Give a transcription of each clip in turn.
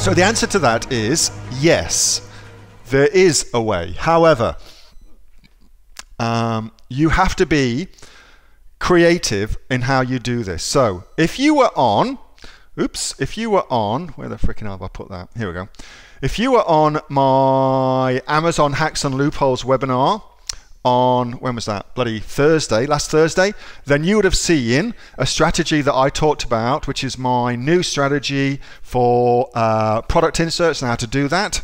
So the answer to that is yes, there is a way. However, you have to be creative in how you do this. So if you were on, if you were on, where the freaking hell have I put that? Here we go. If you were on my Amazon Hacks and Loopholes webinar on, when was that? Bloody Thursday, last Thursday, then you would have seen a strategy that I talked about, which is my new strategy for product inserts and how to do that.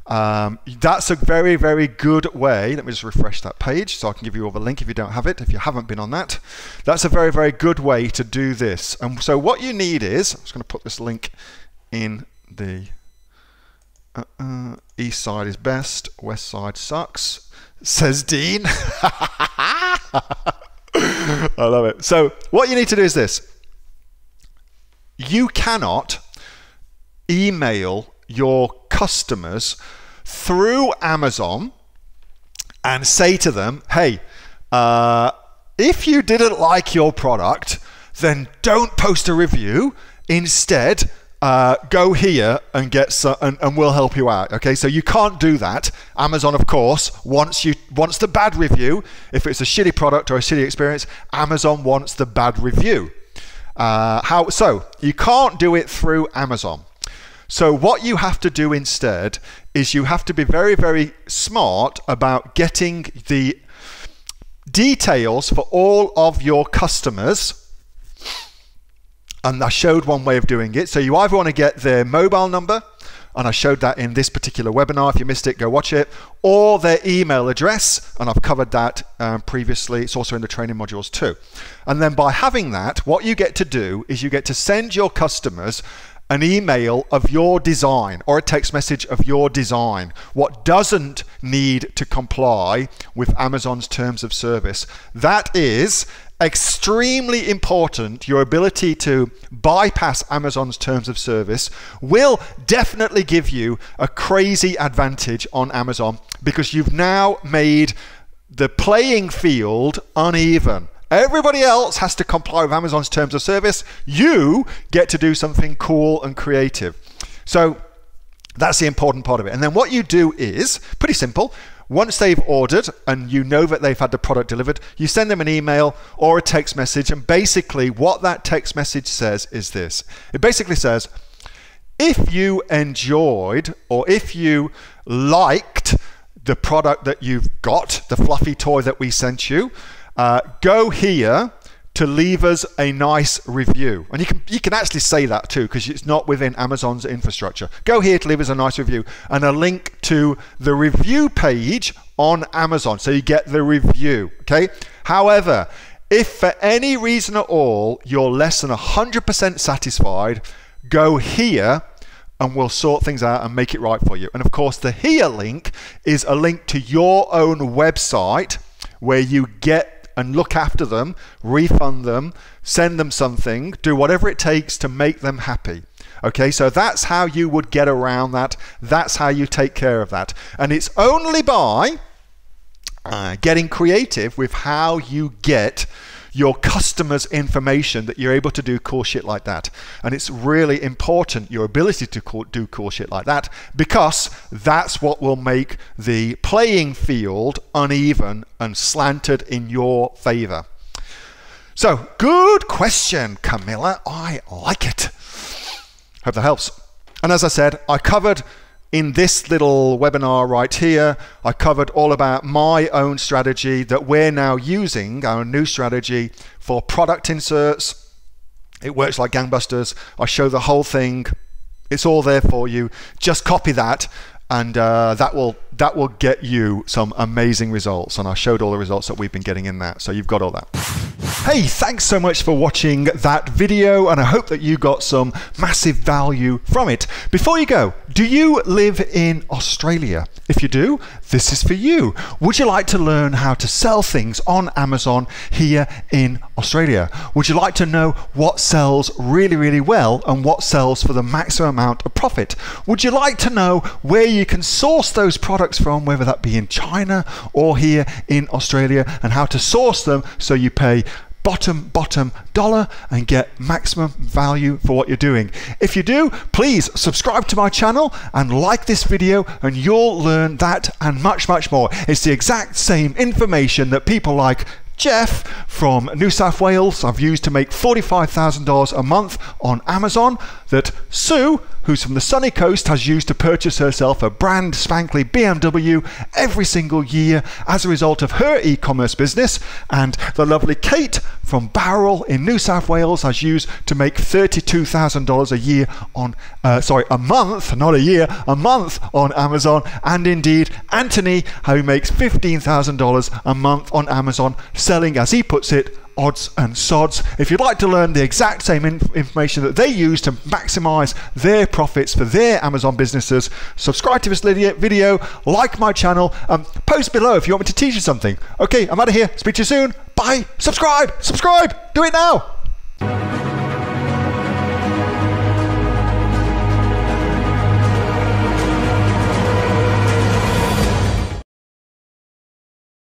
That's a very, very good way. Let me just refresh that page so I can give you all the link if you don't have it, if you haven't been on that. That's a very, very good way to do this. And so what you need is, I'm just going to put this link in the east side is best, west side sucks, says Dean. I love it. So what you need to do is this. You cannot email your customers through Amazon and say to them, hey, if you didn't like your product, then don't post a review. Instead, go here and get some, and we'll help you out. Okay, so you can't do that. Amazon, of course, wants the bad review. If it's a shitty product or a shitty experience, Amazon wants the bad review. So you can't do it through Amazon. So what you have to do instead is you have to be very, very smart about getting the details for all of your customers. And I showed one way of doing it. So you either want to get their mobile number, and I showed that in this particular webinar. If you missed it, go watch it, or their email address, and I've covered that previously. It's also in the training modules too. And then by having that, what you get to do is you get to send your customers an email of your design or a text message of your design, what doesn't need to comply with Amazon's terms of service. That is extremely important. Your ability to bypass Amazon's terms of service will definitely give you a crazy advantage on Amazon, because you've now made the playing field uneven. Everybody else has to comply with Amazon's terms of service. You get to do something cool and creative. So that's the important part of it. And then what you do is pretty simple. Once they've ordered and you know that they've had the product delivered, you send them an email or a text message. And basically what that text message says is this. It basically says, if you enjoyed or if you liked the product that you've got, the fluffy toy that we sent you, go here to leave us a nice review. And you can actually say that too, because it's not within Amazon's infrastructure. Go here to leave us a nice review, and a link to the review page on Amazon, so you get the review. Okay. However, if for any reason at all you're less than 100% satisfied, go here and we'll sort things out and make it right for you. And of course, the here link is a link to your own website where you get and look after them, refund them, send them something, do whatever it takes to make them happy. Okay, so that's how you would get around that. That's how you take care of that. And it's only by getting creative with how you get your customers' information that you're able to do cool shit like that. And it's really important, your ability to do cool shit like that, because that's what will make the playing field uneven and slanted in your favor. So, good question, Camilla. I like it. Hope that helps. And as I said, I covered in this little webinar right here, I covered all about my own strategy that we're now using, our new strategy for product inserts. It works like gangbusters. I show the whole thing. It's all there for you. Just copy that, and that will get you some amazing results. And I showed all the results that we've been getting in that, so you've got all that. Hey, thanks so much for watching that video, and I hope that you got some massive value from it. Before you go, do you live in Australia? If you do, this is for you. Would you like to learn how to sell things on Amazon here in Australia? Would you like to know what sells really, really well and what sells for the maximum amount of profit? Would you like to know where you can source those products from, whether that be in China or here in Australia, and how to source them so you pay bottom dollar and get maximum value for what you're doing. If you do, please subscribe to my channel and like this video, and you'll learn that and much more. It's the exact same information that people like Jeff from New South Wales I've used to make $45,000 a month on Amazon, that Sue, who's from the sunny coast, has used to purchase herself a brand spankly BMW every single year as a result of her e-commerce business, and the lovely Kate from Bowral in New South Wales has used to make $32,000 a year on a month, not a year, a month on Amazon, and indeed Anthony, who makes $15,000 a month on Amazon, selling, as he puts it, odds and sods. If you'd like to learn the exact same information that they use to maximize their profits for their Amazon businesses, subscribe to this video, like my channel, post below if you want me to teach you something. Okay, I'm out of here. Speak to you soon. Bye. Subscribe. Do it now.